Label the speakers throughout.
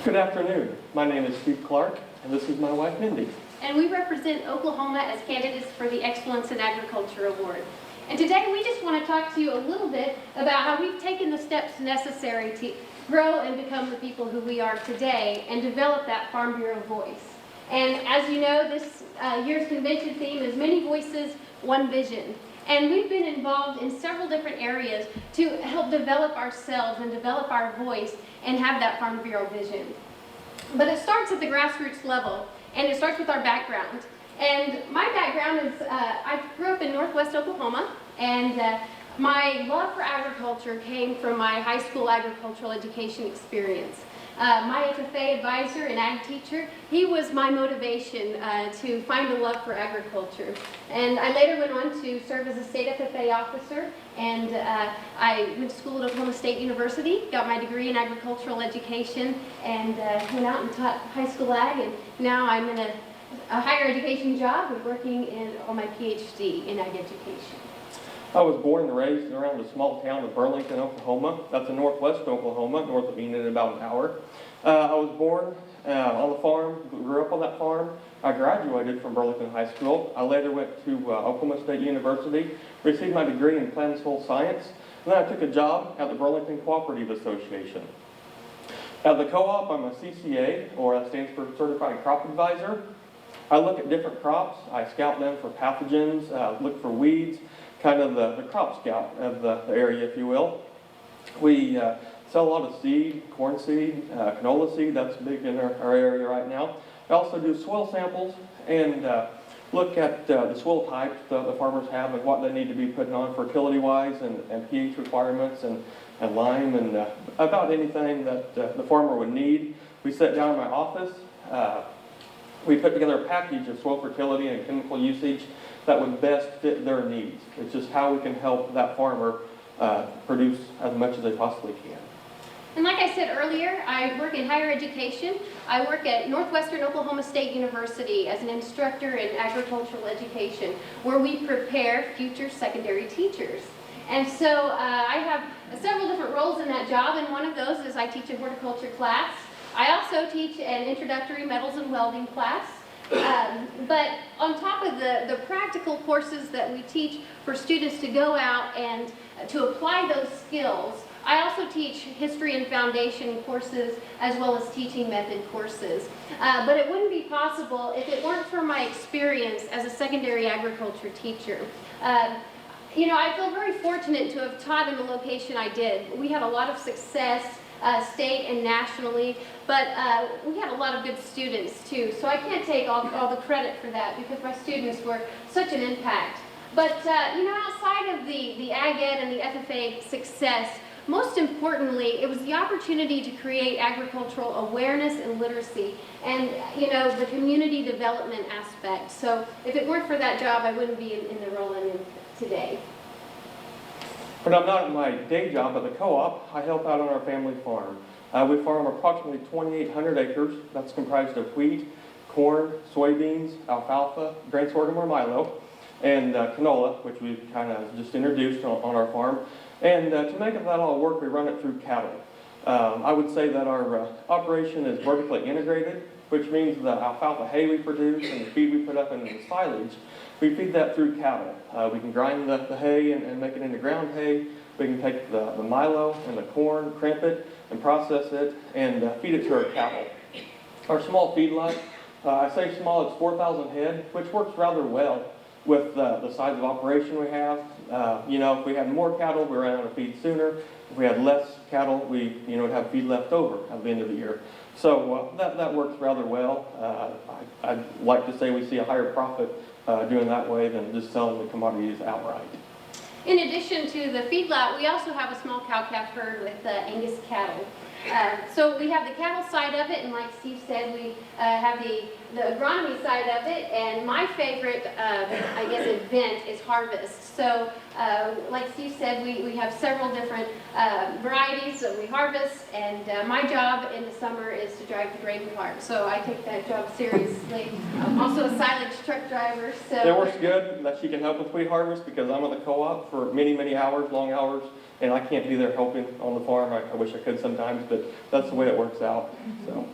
Speaker 1: Good afternoon. My name is Steve Clark, and this is my wife, Mindy.
Speaker 2: And we represent Oklahoma as candidates for the Excellence in Agriculture Award. And today we just want to talk to you a little bit about how we've taken the steps necessary to grow and become the people who we are today and develop that Farm Bureau voice. And as you know, this year's convention theme is Many Voices, One Vision. And we've been involved in several different areas to help develop ourselves and develop our voice and have that Farm Bureau vision. But it starts at the grassroots level, and it starts with our background. And my background is, I grew up in Northwest Oklahoma, and my love for agriculture came from my high school agricultural education experience. My FFA advisor and ag teacher, he was my motivation to find a love for agriculture. And I later went on to serve as a state FFA officer, and I went to school at Oklahoma State University, got my degree in agricultural education, and went out and taught high school ag, and now I'm in a higher education job and working on my PhD in ag education.
Speaker 1: I was born and raised around the small town of Burlington, Oklahoma. That's in northwest Oklahoma, north of Enid, about an hour. I was born on the farm, grew up on that farm. I graduated from Burlington High School. I later went to Oklahoma State University, received my degree in plant and soil science, and then I took a job at the Burlington Cooperative Association. At the co-op, I'm a CCA, or that stands for Certified Crop Advisor. I look at different crops. I scout them for pathogens, look for weeds, kind of the crop scout of the area, if you will. We sell a lot of seed, corn seed, canola seed. That's big in our area right now. I also do soil samples and look at the soil types the farmers have and what they need to be putting on fertility-wise and pH requirements and lime and about anything that the farmer would need. We sit down in my office. We put together a package of soil fertility and chemical usage that would best fit their needs. It's just how we can help that farmer produce as much as they possibly can.
Speaker 2: And like I said earlier, I work in higher education. I work at Northwestern Oklahoma State University as an instructor in agricultural education, where we prepare future secondary teachers. And so I have several different roles in that job, and one of those is I teach a horticulture class. I also teach an introductory metals and welding class. But on top of the practical courses that we teach for students to go out and to apply those skills, I also teach history and foundation courses as well as teaching method courses. But it wouldn't be possible if it weren't for my experience as a secondary agriculture teacher. You know, I feel very fortunate to have taught in the location I did. We had a lot of success state and nationally, but we had a lot of good students too, so I can't take all the credit for that because my students were such an impact. But you know, outside of the Ag Ed and the FFA success, most importantly, it was the opportunity to create agricultural awareness and literacy and, you know, the community development aspect. So if it weren't for that job, I wouldn't be in the role I'm in today.
Speaker 1: When I'm not at my day job at the co-op, I help out on our family farm. We farm approximately 2,800 acres. That's comprised of wheat, corn, soybeans, alfalfa, grain sorghum or milo, and canola, which we've kind of just introduced on our farm. And to make that all work, we run it through cattle. I would say that our operation is vertically integrated, which means the alfalfa hay we produce and the feed we put up in the silage, we feed that through cattle. We can grind the hay and make it into ground hay. We can take the milo and the corn, crimp it, and process it, and feed it to our cattle. Our small feedlot, I say small, it's 4,000 head, which works rather well with the size of operation we have. You know, if we had more cattle, we ran out of feed sooner. If we had less cattle, we would have feed left over at the end of the year. So that works rather well. I'd like to say we see a higher profit doing that way than just selling the commodities outright.
Speaker 2: In addition to the feedlot, we also have a small cow-calf herd with Angus cattle. So we have the cattle side of it, and like Steve said, we have the agronomy side of it, and my favorite, I guess, event is harvest. So Like Steve said, we have several different varieties that we harvest, and my job in the summer is to drive the grain cart. So I take that job seriously. I'm also a silage truck driver. So
Speaker 1: It works good that she can help with wheat harvest because I'm on the co-op for many, many hours, long hours, and I can't be there helping on the farm. I wish I could sometimes, but that's the way it works out. So.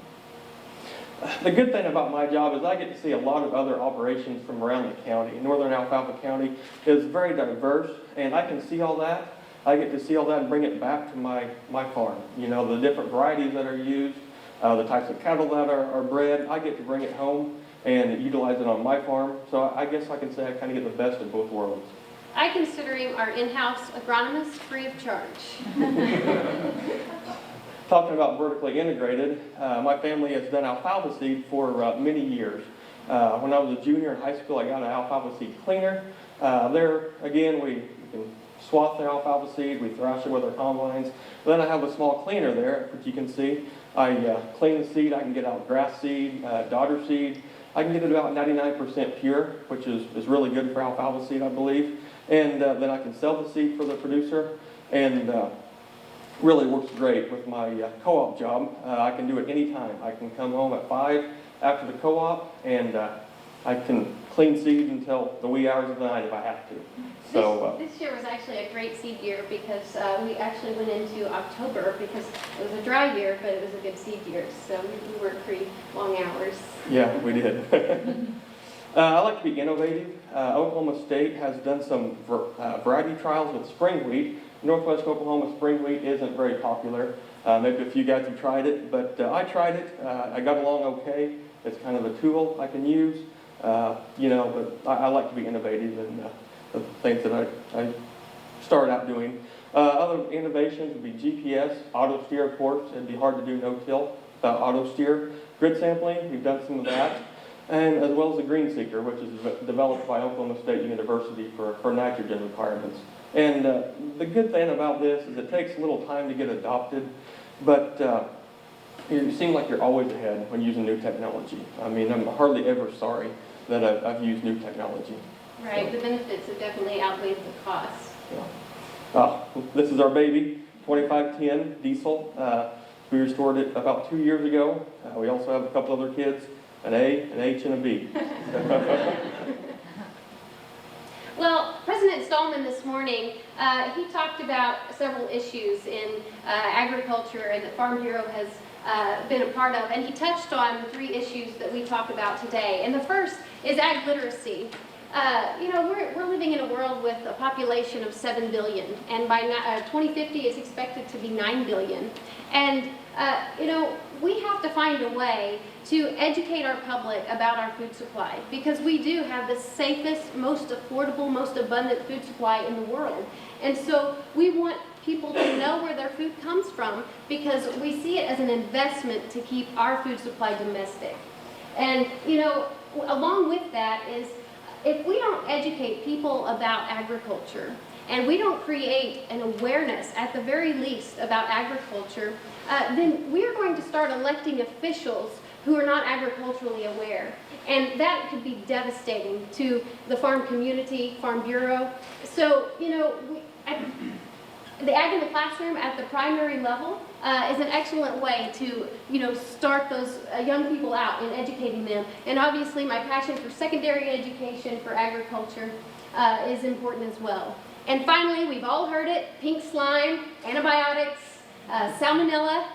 Speaker 1: The good thing about my job is I get to see a lot of other operations from around the county. Northern Alfalfa County is very diverse, and I can see all that. I get to see all that and bring it back to my farm. You know, the different varieties that are used, the types of cattle that are bred. I get to bring it home and utilize it on my farm. So I guess I can say I kind of get the best of both worlds.
Speaker 2: I consider him our in-house agronomist free of charge.
Speaker 1: Talking about vertically integrated, my family has done alfalfa seed for many years. When I was a junior in high school, I got an alfalfa seed cleaner. There, again, we can swath the alfalfa seed, we thrash it with our combines. Then I have a small cleaner there, which you can see. I clean the seed, I can get out grass seed, dodder seed. I can get it about 99% pure, which is really good for alfalfa seed, I believe. And then I can sell the seed for the producer, and really works great with my co-op job. I can do it anytime. I can come home at 5 after the co-op, and I can clean seed until the wee hours of the night if I have to. So
Speaker 2: this year was actually a great seed year because we actually went into October because it was a dry year, but it was a good seed year. So we worked pretty long hours.
Speaker 1: Yeah, we did. I like to be innovative. Oklahoma State has done some variety trials with spring wheat. Northwest Oklahoma spring wheat isn't very popular. Maybe a few guys have tried it, but I tried it. I got along okay. It's kind of a tool I can use, you know, but I like to be innovative in the things that I started out doing. Other innovations would be GPS, auto steer, of course. It'd be hard to do no-till without auto steer. Grid sampling, we've done some of that. And as well as the green seeker, which is developed by Oklahoma State University for nitrogen requirements. And the good thing about this is it takes a little time to get adopted, but you seem like you're always ahead when using new technology. I mean, I'm hardly ever sorry that I've used new technology.
Speaker 2: Right, the benefits have definitely outweighed the costs.
Speaker 1: Yeah. This is our baby, 2510 diesel. We restored it about 2 years ago. We also have a couple other kids, an A, an H, and a B.
Speaker 2: Well, President Stallman this morning, he talked about several issues in agriculture and that Farm Bureau has been a part of, and he touched on 3 issues that we talk about today. And the first is ag literacy. You know, we're living in a world with a population of 7 billion, and by 2050 it's expected to be 9 billion. And, you know, we have to find a way to educate our public about our food supply, because we do have the safest, most affordable, most abundant food supply in the world. And so we want people to know where their food comes from, because we see it as an investment to keep our food supply domestic. And, you know, along with that is, if we don't educate people about agriculture, and we don't create an awareness, at the very least, about agriculture, then we're going to start electing officials who are not agriculturally aware. And that could be devastating to the farm community, Farm Bureau. So, you know, the Ag in the Classroom at the primary level is an excellent way to, you know, start those young people out and educating them. And obviously my passion for secondary education for agriculture is important as well. And finally, we've all heard it, pink slime, antibiotics, salmonella,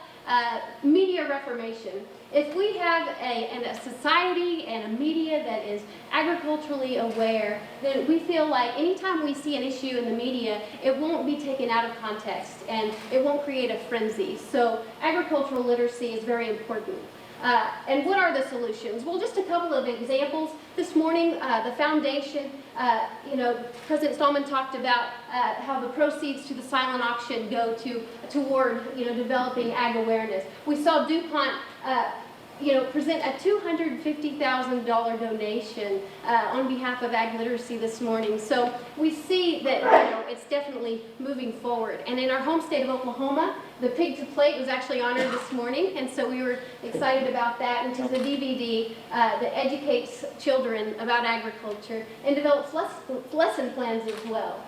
Speaker 2: media reformation. If we have a society and a media that is agriculturally aware, then we feel like anytime we see an issue in the media, it won't be taken out of context and it won't create a frenzy. So agricultural literacy is very important. And what are the solutions? Well, just a couple of examples. This morning, the foundation, you know, President Stallman talked about how the proceeds to the silent auction go toward, you know, developing ag awareness. We saw DuPont, you know, present a $250,000 donation on behalf of ag literacy this morning. So we see that, you know, it's definitely moving forward. And in our home state of Oklahoma, the Pig to Plate was actually honored this morning, and so we were excited about that, which is a DVD that educates children about agriculture and develops lesson plans as well.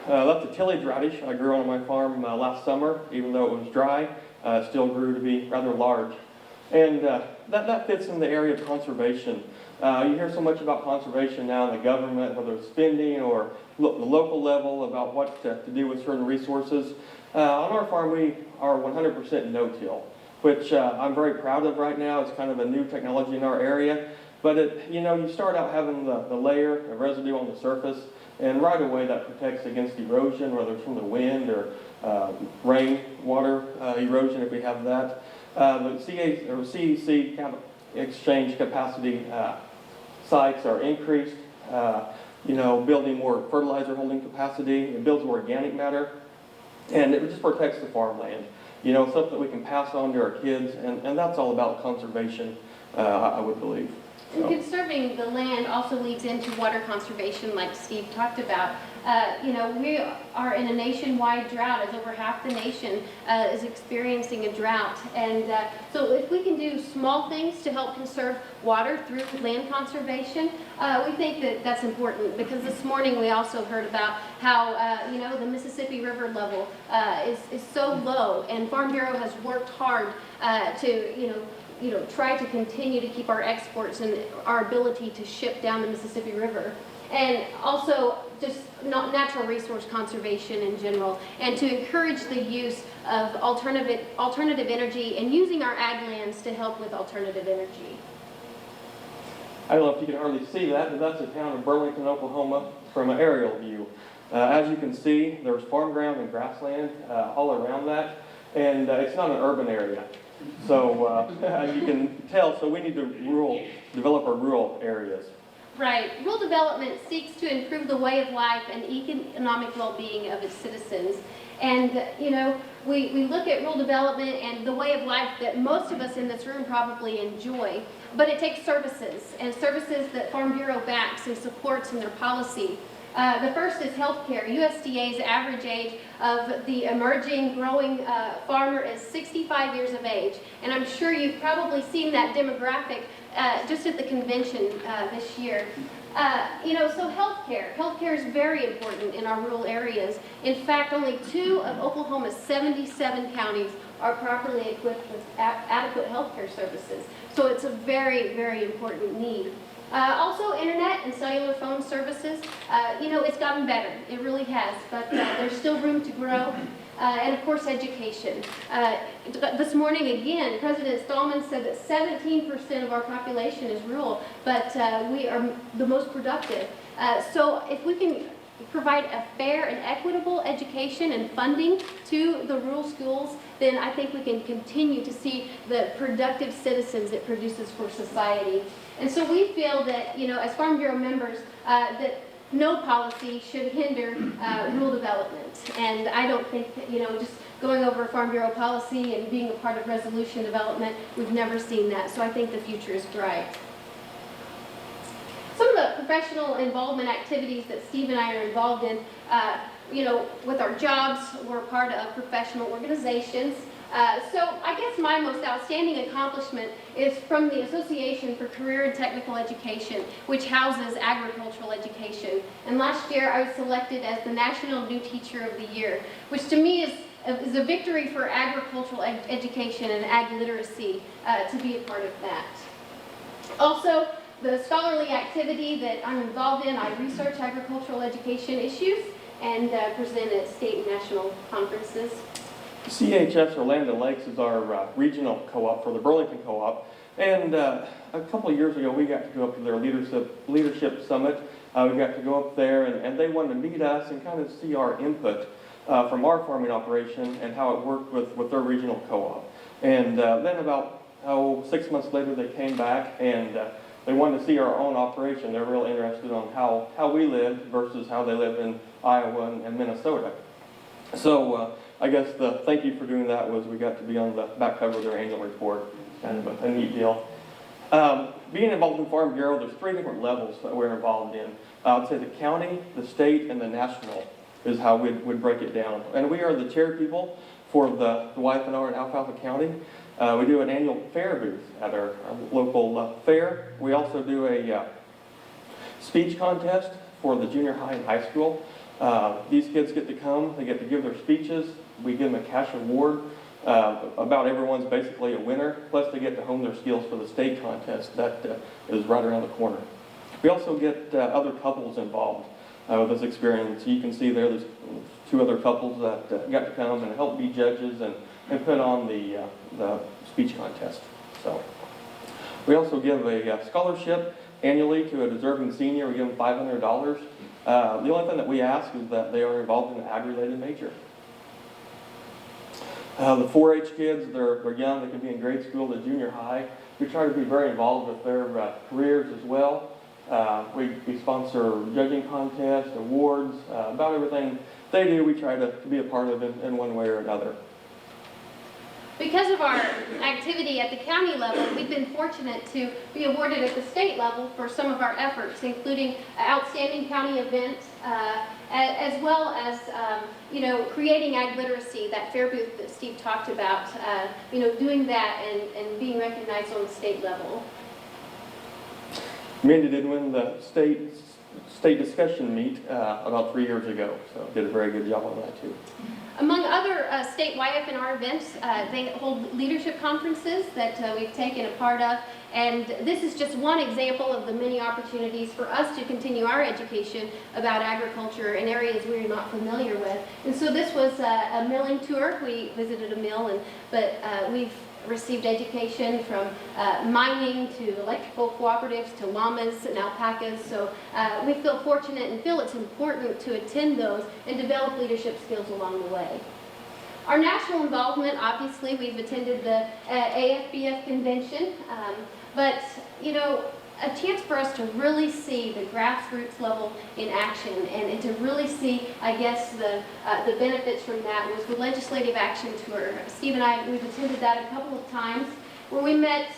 Speaker 1: That's a tillage radish I grew on my farm last summer. Even though it was dry, it still grew to be rather large. And that fits in the area of conservation. You hear so much about conservation now in the government, whether it's spending or the local level about what to do with certain resources. On our farm, we are 100% no-till, which I'm very proud of right now. It's kind of a new technology in our area. But you start out having the layer of residue on the surface, and right away that protects against erosion, whether it's from the wind or rain, water erosion if we have that. The CEC exchange capacity sites are increased. Building more fertilizer holding capacity. It builds organic matter, and it just protects the farmland. Something that we can pass on to our kids, and that's all about conservation, I would believe.
Speaker 2: And conserving the land also leads into water conservation, like Steve talked about. We are in a nationwide drought, as over half the nation is experiencing a drought. And so if we can do small things to help conserve water through land conservation, we think that that's important, because this morning we also heard about how, the Mississippi River level is so low, and Farm Bureau has worked hard to, try to continue to keep our exports and our ability to ship down the Mississippi River. And also just natural resource conservation in general, and to encourage the use of alternative energy and using our ag lands to help with alternative energy.
Speaker 1: I don't know if you can hardly see that, but that's the town of Burlington, Oklahoma from an aerial view. As you can see, there's farm ground and grassland all around that, and it's not an urban area. So as you can tell, so we need to develop our rural areas.
Speaker 2: Right. Rural development seeks to improve the way of life and economic well-being of its citizens. And, we look at rural development and the way of life that most of us in this room probably enjoy, but it takes services, and services that Farm Bureau backs and supports in their policy. The first is healthcare. USDA's average age of the emerging, growing farmer is 65 years of age. And I'm sure you've probably seen that demographic just at the convention this year. So healthcare. Healthcare is very important in our rural areas. In fact, only 2 of Oklahoma's 77 counties are properly equipped with adequate healthcare services. So it's a very, very important need. Also, internet and cellular phone services, it's gotten better. It really has, but there's still room to grow. And of course, education. This morning, again, President Stallman said that 17% of our population is rural, but we are the most productive. So if we can provide a fair and equitable education and funding to the rural schools, then I think we can continue to see the productive citizens it produces for society. And so we feel that, as Farm Bureau members, that no policy should hinder rural development. And I don't think that, just going over Farm Bureau policy and being a part of resolution development, we've never seen that. So I think the future is bright. Some of the professional involvement activities that Steve and I are involved in, with our jobs, we're part of professional organizations. So I guess my most outstanding accomplishment is from the Association for Career and Technical Education, which houses agricultural education. And last year I was selected as the National New Teacher of the Year, which to me is a victory for agricultural education and ag literacy to be a part of that. Also, the scholarly activity that I'm involved in, I research agricultural education issues and present at state and national conferences.
Speaker 1: CHS or Land O'Lakes is our regional co-op for the Burlington Co-op, and a couple of years ago we got to go up to their leadership summit. We got to go up there, and they wanted to meet us and kind of see our input from our farming operation and how it worked with their regional co-op. And then about 6 months later they came back and they wanted to see our own operation. They're real interested on how we lived versus how they live in Iowa and Minnesota. So I guess the thank you for doing that was we got to be on the back cover of their annual report. Kind of a neat deal. Being involved in Farm Bureau, there's 3 different levels that we're involved in. I would say the county, the state, and the national is how we'd break it down. And we are the chair people for the Wythenor and Alfalfa County. We do an annual fair booth at our local fair. We also do a speech contest for the junior high and high school. These kids get to come, they get to give their speeches, we give them a cash award. About everyone's basically a winner, plus they get to hone their skills for the state contest that is right around the corner. We also get other couples involved with this experience. You can see there's 2 other couples that got to come and help be judges and put on the speech contest. So we also give a scholarship annually to a deserving senior. We give them $500. The only thing that we ask is that they are involved in an ag-related major. The 4-H kids, they're young, they can be in grade school to junior high. We try to be very involved with their careers as well. We sponsor judging contests, awards, about everything they do, we try to be a part of it in one way or another.
Speaker 2: Because of our activity at the county level, we've been fortunate to be awarded at the state level for some of our efforts, including outstanding county events, as well as creating ag literacy, that fair booth that Steve talked about, doing that and being recognized on the state level.
Speaker 1: Mandy did win the state discussion meet about 3 years ago, so did a very good job on that too.
Speaker 2: Among other state YF&R events, they hold leadership conferences that we've taken a part of, and this is just one example of the many opportunities for us to continue our education about agriculture in areas we're not familiar with. And so this was a milling tour. We visited a mill, but we've received education from mining to electrical cooperatives to llamas and alpacas. So we feel fortunate and feel it's important to attend those and develop leadership skills along the way. Our national involvement, obviously, we've attended the AFBF convention, but a chance for us to really see the grassroots level in action and to really see, I guess, the benefits from that was the legislative action tour. Steve and I, we've attended that a couple of times where we met,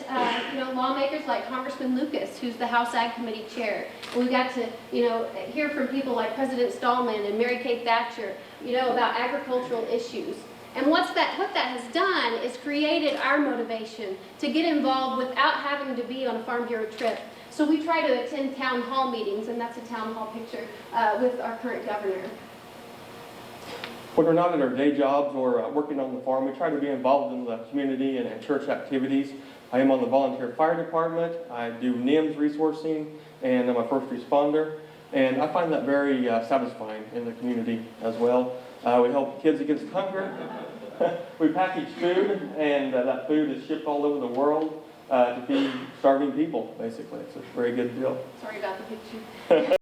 Speaker 2: lawmakers like Congressman Lucas, who's the House Ag Committee Chair. And we got to, hear from people like President Stallman and Mary Kay Thatcher, about agricultural issues. And what that has done is created our motivation to get involved without having to be on a Farm Bureau trip. So we try to attend town hall meetings, and that's a town hall picture with our current governor.
Speaker 1: When we're not at our day jobs or working on the farm, we try to be involved in the community and church activities. I am on the volunteer fire department. I do NIMS resourcing, and I'm a first responder. And I find that very satisfying in the community as well. We help kids against hunger. We package food, and that food is shipped all over the world to feed starving people, basically. It's a very good deal.
Speaker 2: Sorry about the picture.